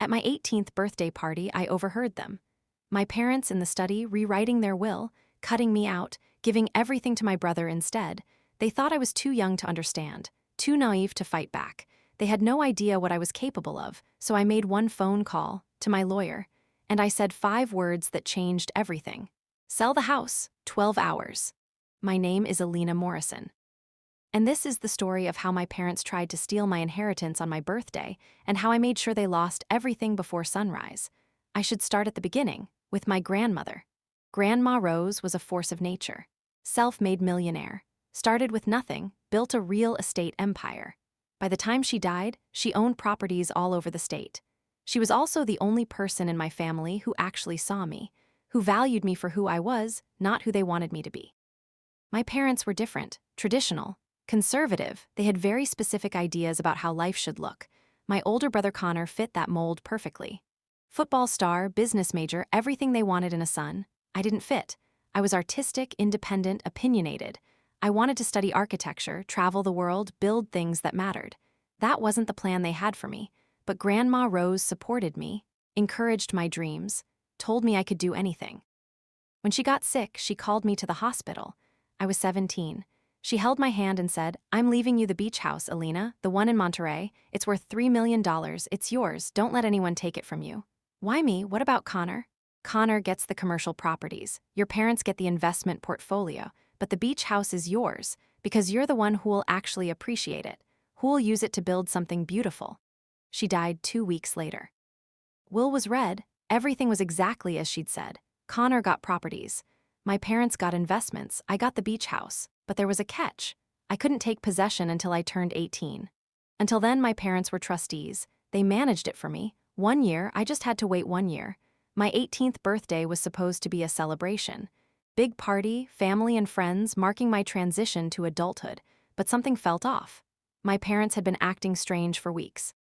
At my 18th birthday party, I overheard them. My parents in the study rewriting their will, cutting me out, giving everything to my brother instead. They thought I was too young to understand, too naive to fight back. They had no idea what I was capable of, so I made one phone call to my lawyer, and I said 5 words that changed everything. Sell the house, 12 hours. My name is Alina Morrison. And this is the story of how my parents tried to steal my inheritance on my birthday and how I made sure they lost everything before sunrise. I should start at the beginning, with my grandmother. Grandma Rose was a force of nature. Self-made millionaire. Started with nothing, built a real estate empire. By the time she died, she owned properties all over the state. She was also the only person in my family who actually saw me, who valued me for who I was, not who they wanted me to be. My parents were different, traditional, conservative. They had very specific ideas about how life should look. My older brother Connor fit that mold perfectly. Football star, business major, everything they wanted in a son. I didn't fit. I was artistic, independent, opinionated. I wanted to study architecture, travel the world, build things that mattered. That wasn't the plan they had for me, but Grandma Rose supported me, encouraged my dreams, told me I could do anything. When she got sick, she called me to the hospital. I was 17. She held my hand and said, "I'm leaving you the beach house, Alina, the one in Monterey. It's worth $3 million. It's yours. Don't let anyone take it from you." Why me? What about Connor? Connor gets the commercial properties. Your parents get the investment portfolio. But the beach house is yours, because you're the one who will actually appreciate it, who will use it to build something beautiful. She died 2 weeks later. Will was read. Everything was exactly as she'd said. Connor got properties. My parents got investments. I got the beach house. But there was a catch. I couldn't take possession until I turned 18. Until then, my parents were trustees. They managed it for me. 1 year, I just had to wait 1 year. My 18th birthday was supposed to be a celebration. Big party, family and friends, marking my transition to adulthood. But something felt off. My parents had been acting strange for weeks.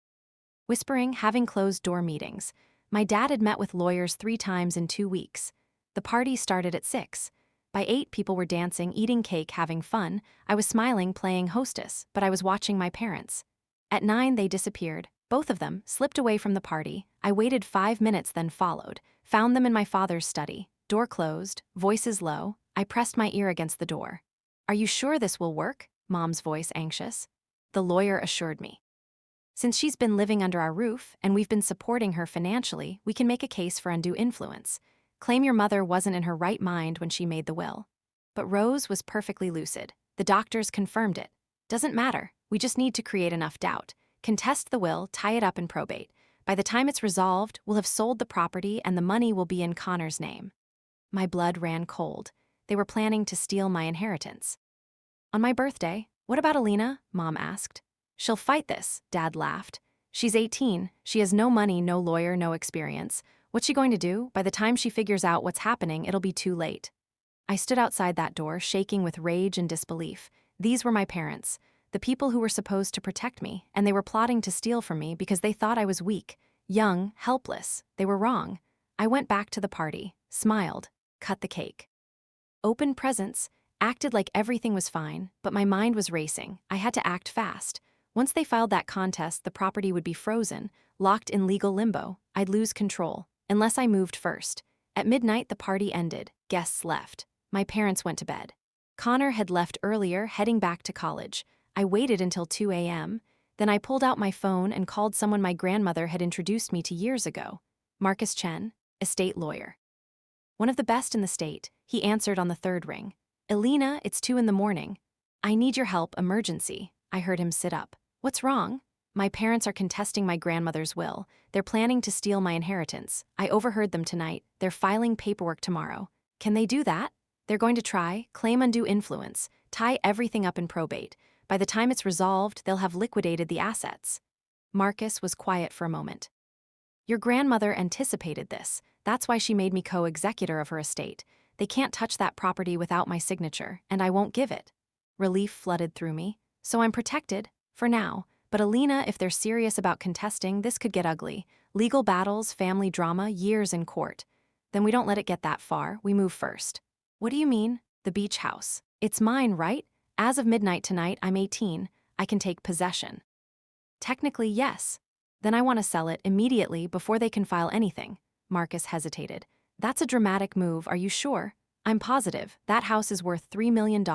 Whispering, having closed-door meetings. My dad had met with lawyers 3 times in 2 weeks. The party started at 6. By 8, people were dancing, eating cake, having fun. I was smiling, playing hostess, but I was watching my parents. At 9, they disappeared. Both of them slipped away from the party. I waited 5 minutes, then followed. Found them in my father's study. Door closed, voices low. I pressed my ear against the door. "Are you sure this will work?" Mom's voice, anxious. The lawyer assured me. "Since she's been living under our roof and we've been supporting her financially, we can make a case for undue influence. Claim your mother wasn't in her right mind when she made the will." But Rose was perfectly lucid. The doctors confirmed it. "Doesn't matter. We just need to create enough doubt. Contest the will, tie it up in probate. By the time it's resolved, we'll have sold the property and the money will be in Connor's name." My blood ran cold. They were planning to steal my inheritance. On my birthday, "What about Alina?" Mom asked. "She'll fight this," Dad laughed. "She's 18. She has no money, no lawyer, no experience. What's she going to do? By the time she figures out what's happening, it'll be too late." I stood outside that door, shaking with rage and disbelief. These were my parents, the people who were supposed to protect me, and they were plotting to steal from me because they thought I was weak, young, helpless. They were wrong. I went back to the party, smiled, cut the cake. Opened presents, acted like everything was fine, but my mind was racing. I had to act fast. Once they filed that contest, the property would be frozen, locked in legal limbo. I'd lose control, unless I moved first. At midnight, the party ended. Guests left. My parents went to bed. Connor had left earlier, heading back to college. I waited until 2 a.m. Then I pulled out my phone and called someone my grandmother had introduced me to years ago. Marcus Chen, estate lawyer. One of the best in the state. He answered on the 3rd ring. "Alina, it's 2 in the morning. I need your help, emergency." I heard him sit up. "What's wrong?" "My parents are contesting my grandmother's will. They're planning to steal my inheritance. I overheard them tonight. They're filing paperwork tomorrow." "Can they do that?" "They're going to try, claim undue influence, tie everything up in probate. By the time it's resolved, they'll have liquidated the assets." Marcus was quiet for a moment. "Your grandmother anticipated this. That's why she made me co-executor of her estate. They can't touch that property without my signature, and I won't give it." Relief flooded through me. "So I'm protected, for now. But Alina, if they're serious about contesting, this could get ugly. Legal battles, family drama, years in court. Then we don't let it get that far, we move first." "What do you mean?" "The beach house. It's mine, right? As of midnight tonight, I'm 18. I can take possession." "Technically, yes." Then I want to sell it immediately before they can file anything. Marcus hesitated. That's a dramatic move, are you sure? I'm positive. That house is worth $3 million.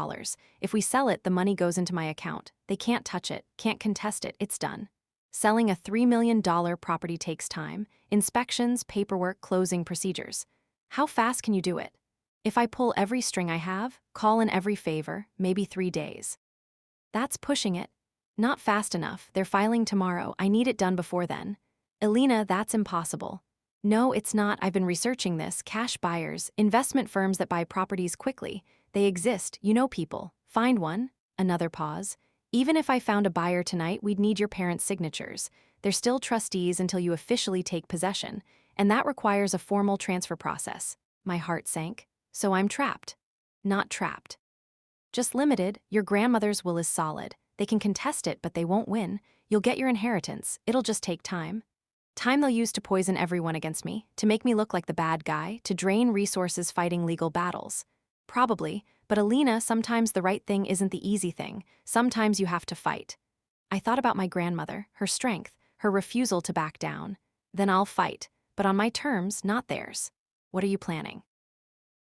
If we sell it, the money goes into my account. They can't touch it, can't contest it, it's done. Selling a $3 million property takes time, inspections, paperwork, closing procedures. How fast can you do it? If I pull every string I have, call in every favor, maybe 3 days. That's pushing it. Not fast enough, they're filing tomorrow, I need it done before then. Elena, that's impossible. No, it's not, I've been researching this, cash buyers, investment firms that buy properties quickly. They exist, you know people. Find one. Another pause. Even if I found a buyer tonight, we'd need your parents' signatures. They're still trustees until you officially take possession, and that requires a formal transfer process. My heart sank. So I'm trapped. Not trapped. Just limited. Your grandmother's will is solid. They can contest it, but they won't win. You'll get your inheritance. It'll just take time. Time they'll use to poison everyone against me, to make me look like the bad guy, to drain resources fighting legal battles. Probably, but Alina, sometimes the right thing isn't the easy thing. Sometimes you have to fight. I thought about my grandmother, her strength, her refusal to back down. Then I'll fight, but on my terms, not theirs. What are you planning?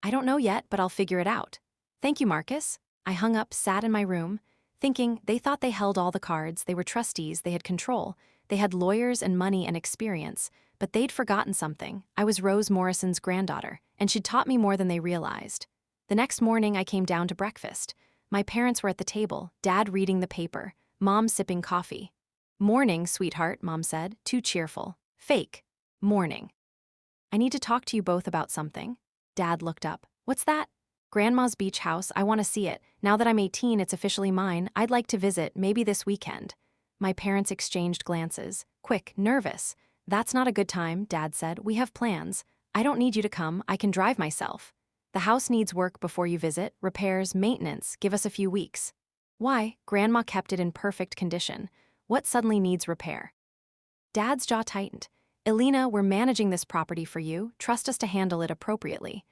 I don't know yet, but I'll figure it out. Thank you, Marcus. I hung up, sat in my room, thinking they thought they held all the cards, they were trustees, they had control, they had lawyers and money and experience, but they'd forgotten something. I was Rose Morrison's granddaughter, and she'd taught me more than they realized. The next morning, I came down to breakfast. My parents were at the table, Dad reading the paper, Mom sipping coffee. Morning, sweetheart, Mom said, too cheerful. Fake. Morning. I need to talk to you both about something. Dad looked up. What's that? Grandma's beach house, I want to see it. Now that I'm 18, it's officially mine. I'd like to visit, maybe this weekend. My parents exchanged glances. Quick, nervous. That's not a good time, Dad said. We have plans. I don't need you to come, I can drive myself. The house needs work before you visit, repairs, maintenance, give us a few weeks. Why? Grandma kept it in perfect condition. What suddenly needs repair? Dad's jaw tightened. Elena, we're managing this property for you, trust us to handle it appropriately.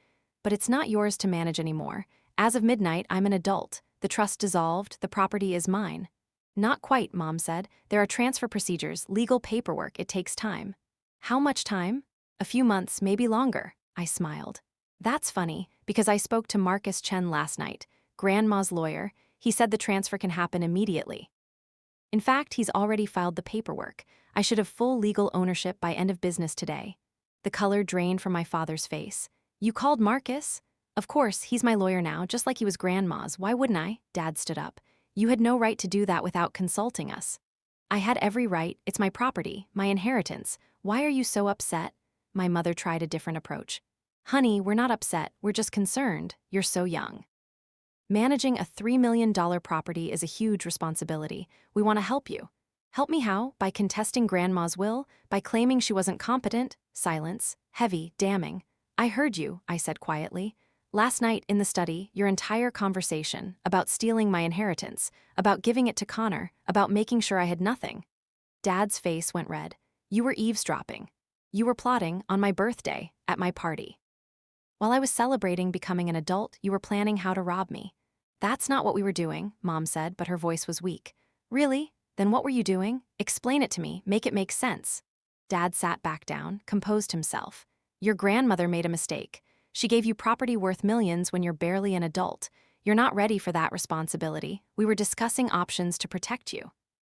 But it's not yours to manage anymore. As of midnight, I'm an adult. The trust dissolved, the property is mine. Not quite, Mom said. There are transfer procedures, legal paperwork, it takes time. How much time? A few months, maybe longer. I smiled. That's funny, because I spoke to Marcus Chen last night, Grandma's lawyer. He said the transfer can happen immediately. In fact, he's already filed the paperwork. I should have full legal ownership by end of business today. The color drained from my father's face. You called Marcus? Of course, he's my lawyer now, just like he was Grandma's. Why wouldn't I? Dad stood up. You had no right to do that without consulting us. I had every right. It's my property, my inheritance. Why are you so upset? My mother tried a different approach. Honey, we're not upset. We're just concerned. You're so young. Managing a $3 million property is a huge responsibility. We want to help you. Help me how? By contesting Grandma's will? By claiming she wasn't competent? Silence. Heavy, damning. I heard you, I said quietly. Last night in the study, your entire conversation about stealing my inheritance, about giving it to Connor, about making sure I had nothing. Dad's face went red. You were eavesdropping. You were plotting on my birthday, at my party. While I was celebrating becoming an adult, you were planning how to rob me. That's not what we were doing, Mom said, but her voice was weak. Really? Then what were you doing? Explain it to me, make it make sense. Dad sat back down, composed himself. Your grandmother made a mistake. She gave you property worth millions when you're barely an adult. You're not ready for that responsibility. We were discussing options to protect you.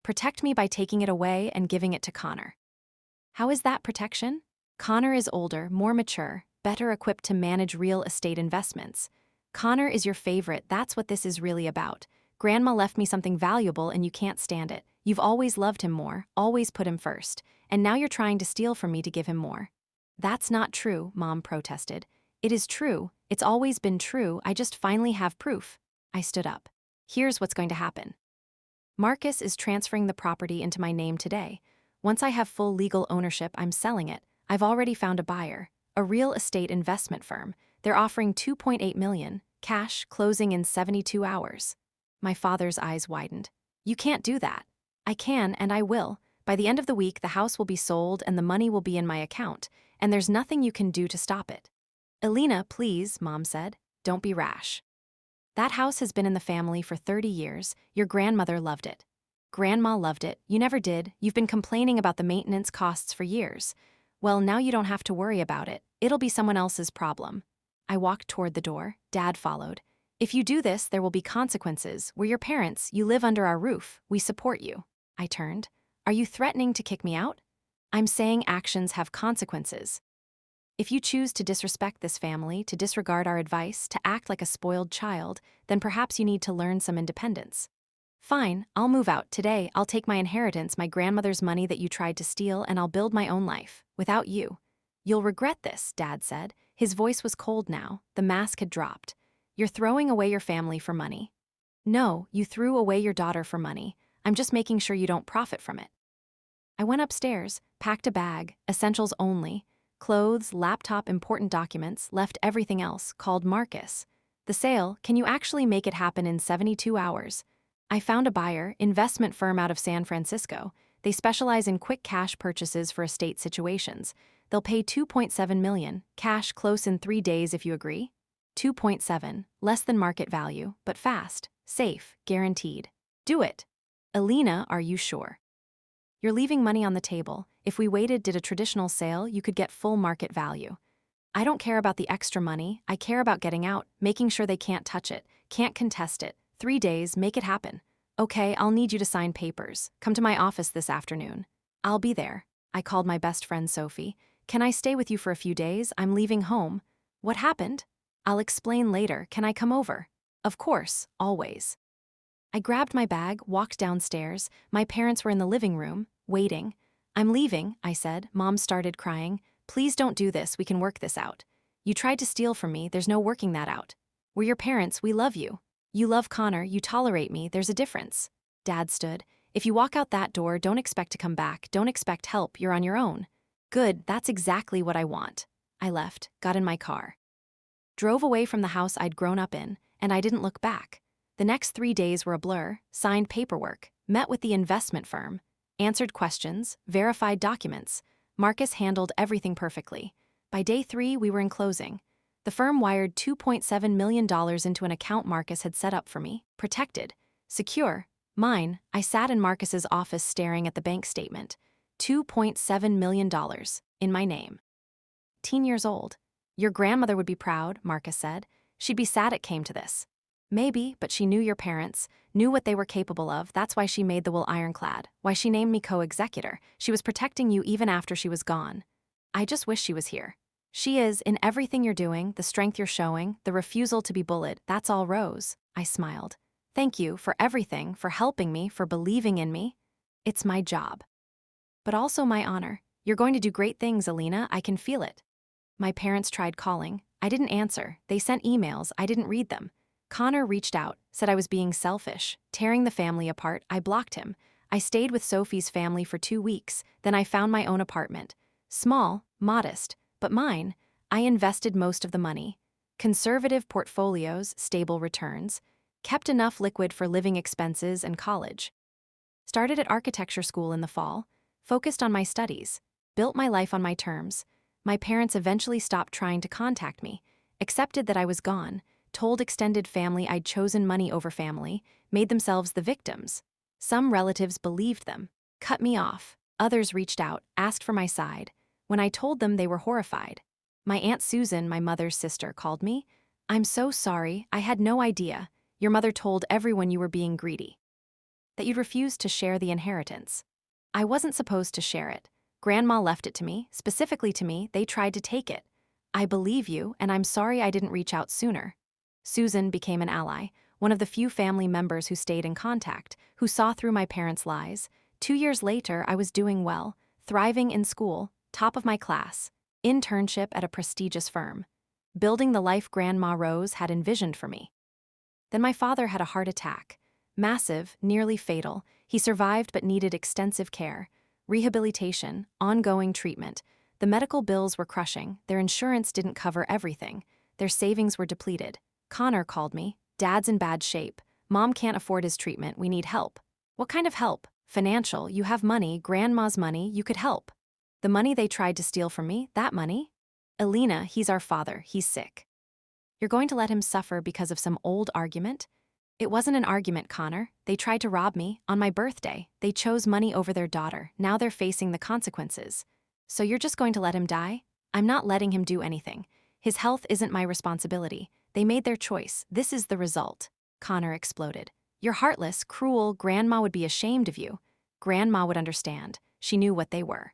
Protect me by taking it away and giving it to Connor. How is that protection? Connor is older, more mature, better equipped to manage real estate investments. Connor is your favorite, that's what this is really about. Grandma left me something valuable and you can't stand it. You've always loved him more, always put him first, and now you're trying to steal from me to give him more. That's not true, Mom protested. It is true, it's always been true, I just finally have proof. I stood up. Here's what's going to happen. Marcus is transferring the property into my name today. Once I have full legal ownership, I'm selling it. I've already found a buyer, a real estate investment firm. They're offering $2.8 million, cash, closing in 72 hours. My father's eyes widened. You can't do that. I can, and I will. By the end of the week, the house will be sold and the money will be in my account, and there's nothing you can do to stop it. Elena, please, Mom said. Don't be rash. That house has been in the family for 30 years. Your grandmother loved it. Grandma loved it. You never did. You've been complaining about the maintenance costs for years. Well, now you don't have to worry about it. It'll be someone else's problem. I walked toward the door. Dad followed. If you do this, there will be consequences. We're your parents. You live under our roof. We support you. I turned. Are you threatening to kick me out? I'm saying actions have consequences. If you choose to disrespect this family, to disregard our advice, to act like a spoiled child, then perhaps you need to learn some independence. Fine, I'll move out. Today, I'll take my inheritance, my grandmother's money that you tried to steal, and I'll build my own life, without you. You'll regret this, Dad said. His voice was cold now. The mask had dropped. You're throwing away your family for money. No, you threw away your daughter for money. I'm just making sure you don't profit from it. I went upstairs, packed a bag, essentials only, clothes, laptop, important documents, left everything else, called Marcus. The sale, can you actually make it happen in 72 hours? I found a buyer, investment firm out of San Francisco. They specialize in quick cash purchases for estate situations. They'll pay $2.7 million, cash close in 3 days if you agree. 2.7, less than market value, but fast, safe, guaranteed. Do it. Alina, are you sure? You're leaving money on the table. If we did a traditional sale, you could get full market value. I don't care about the extra money. I care about getting out, making sure they can't touch it, can't contest it. 3 days, make it happen. Okay, I'll need you to sign papers. Come to my office this afternoon. I'll be there. I called my best friend Sophie. Can I stay with you for a few days? I'm leaving home. What happened? I'll explain later. Can I come over? Of course, always. I grabbed my bag, walked downstairs. My parents were in the living room, waiting. I'm leaving, I said. Mom started crying. Please don't do this. We can work this out. You tried to steal from me. There's no working that out. We're your parents. We love you. You love Connor. You tolerate me. There's a difference. Dad stood. If you walk out that door, don't expect to come back. Don't expect help. You're on your own. Good. That's exactly what I want. I left, got in my car. Drove away from the house I'd grown up in, and I didn't look back. The next 3 days were a blur, signed paperwork, met with the investment firm, answered questions, verified documents. Marcus handled everything perfectly. By day 3, we were in closing. The firm wired $2.7 million into an account Marcus had set up for me, protected, secure, mine. I sat in Marcus's office staring at the bank statement. $2.7 million, in my name. 18 years old. Your grandmother would be proud, Marcus said. She'd be sad it came to this. Maybe, but she knew your parents, knew what they were capable of. That's why she made the will ironclad, why she named me co-executor. She was protecting you even after she was gone. I just wish she was here. She is, in everything you're doing, the strength you're showing, the refusal to be bullied. That's all Rose. I smiled. Thank you for everything, for helping me, for believing in me. It's my job. But also my honor. You're going to do great things, Alina. I can feel it. My parents tried calling. I didn't answer. They sent emails. I didn't read them. Connor reached out, said I was being selfish, tearing the family apart. I blocked him. I stayed with Sophie's family for 2 weeks. Then I found my own apartment. Small, modest, but mine. I invested most of the money. Conservative portfolios, stable returns. Kept enough liquid for living expenses and college. Started at architecture school in the fall. Focused on my studies. Built my life on my terms. My parents eventually stopped trying to contact me. Accepted that I was gone. Told extended family I'd chosen money over family. Made themselves the victims. Some relatives believed them. Cut me off. Others reached out, asked for my side. When I told them, they were horrified. My Aunt Susan, my mother's sister, called me. I'm so sorry. I had no idea. Your mother told everyone you were being greedy. That you'd refused to share the inheritance. I wasn't supposed to share it. Grandma left it to me, specifically to me. They tried to take it. I believe you, and I'm sorry I didn't reach out sooner. Susan became an ally, one of the few family members who stayed in contact, who saw through my parents' lies. 2 years later, I was doing well, thriving in school, top of my class, internship at a prestigious firm, building the life Grandma Rose had envisioned for me. Then my father had a heart attack. Massive, nearly fatal. He survived but needed extensive care. Rehabilitation, ongoing treatment. The medical bills were crushing. Their insurance didn't cover everything. Their savings were depleted. Connor called me. Dad's in bad shape. Mom can't afford his treatment. We need help. What kind of help? Financial. You have money, Grandma's money. You could help. The money they tried to steal from me, that money? Alina, he's our father. He's sick. You're going to let him suffer because of some old argument? It wasn't an argument, Connor. They tried to rob me on my birthday. They chose money over their daughter. Now they're facing the consequences. So you're just going to let him die? I'm not letting him do anything. His health isn't my responsibility. They made their choice. This is the result. Connor exploded. You're heartless, cruel. Grandma would be ashamed of you. Grandma would understand. She knew what they were.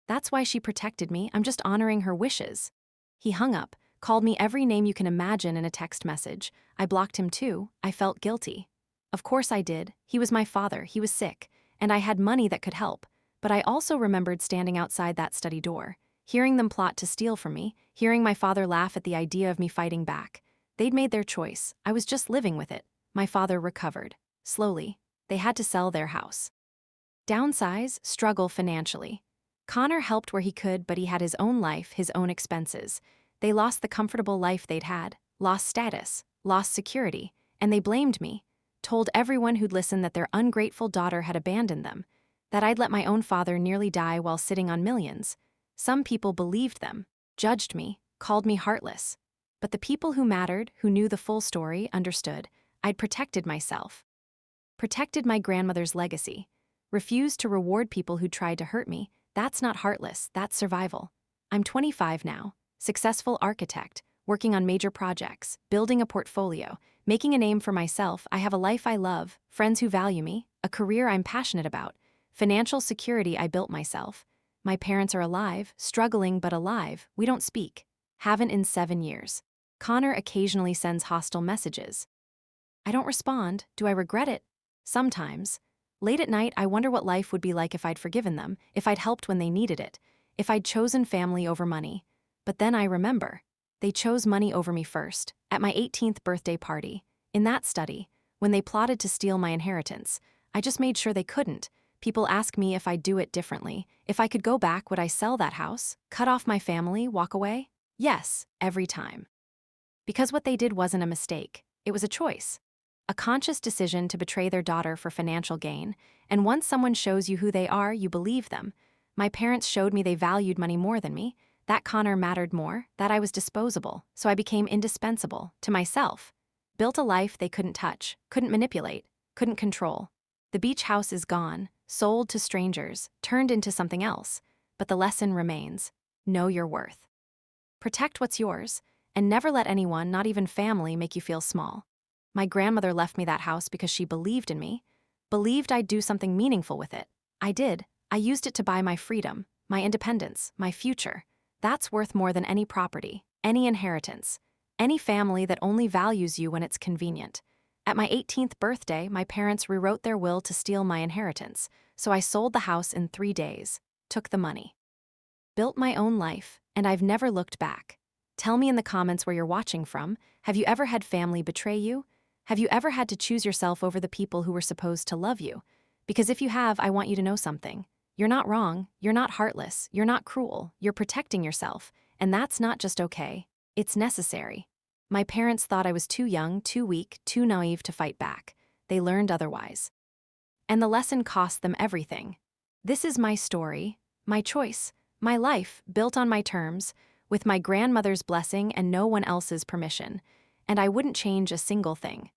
That's why she protected me. I'm just honoring her wishes. He hung up, called me every name you can imagine in a text message. I blocked him too. I felt guilty. Of course I did. He was my father. He was sick. And I had money that could help. But I also remembered standing outside that study door, hearing them plot to steal from me, hearing my father laugh at the idea of me fighting back. They'd made their choice. I was just living with it. My father recovered. Slowly. They had to sell their house. Downsize, struggle financially. Connor helped where he could, but he had his own life, his own expenses. They lost the comfortable life they'd had, lost status, lost security, and they blamed me, told everyone who'd listen that their ungrateful daughter had abandoned them, that I'd let my own father nearly die while sitting on millions. Some people believed them, judged me, called me heartless. But the people who mattered, who knew the full story, understood. I'd protected myself. Protected my grandmother's legacy. Refused to reward people who tried to hurt me. That's not heartless, that's survival. I'm 25 now, successful architect, working on major projects, building a portfolio, making a name for myself. I have a life I love, friends who value me, a career I'm passionate about, financial security I built myself. My parents are alive, struggling but alive. We don't speak. Haven't in 7 years. Connor occasionally sends hostile messages. I don't respond. Do I regret it? Sometimes. Late at night, I wonder what life would be like if I'd forgiven them, if I'd helped when they needed it, if I'd chosen family over money. But then I remember. They chose money over me first, at my 18th birthday party. In that study, when they plotted to steal my inheritance, I just made sure they couldn't. People ask me if I'd do it differently. If I could go back, would I sell that house? Cut off my family? Walk away? Yes, every time. Because what they did wasn't a mistake. It was a choice. A conscious decision to betray their daughter for financial gain, and once someone shows you who they are, you believe them. My parents showed me they valued money more than me, that Connor mattered more, that I was disposable, so I became indispensable, to myself. Built a life they couldn't touch, couldn't manipulate, couldn't control. The beach house is gone, sold to strangers, turned into something else, but the lesson remains. Know your worth. Protect what's yours, and never let anyone, not even family, make you feel small. My grandmother left me that house because she believed in me, believed I'd do something meaningful with it. I did. I used it to buy my freedom, my independence, my future. That's worth more than any property, any inheritance, any family that only values you when it's convenient. At my 18th birthday, my parents rewrote their will to steal my inheritance, so I sold the house in 3 days, took the money. Built my own life, and I've never looked back. Tell me in the comments where you're watching from, have you ever had family betray you? Have you ever had to choose yourself over the people who were supposed to love you? Because if you have, I want you to know something. You're not wrong, you're not heartless, you're not cruel, you're protecting yourself, and that's not just okay, it's necessary. My parents thought I was too young, too weak, too naive to fight back. They learned otherwise. And the lesson cost them everything. This is my story, my choice, my life, built on my terms, with my grandmother's blessing and no one else's permission. And I wouldn't change a single thing.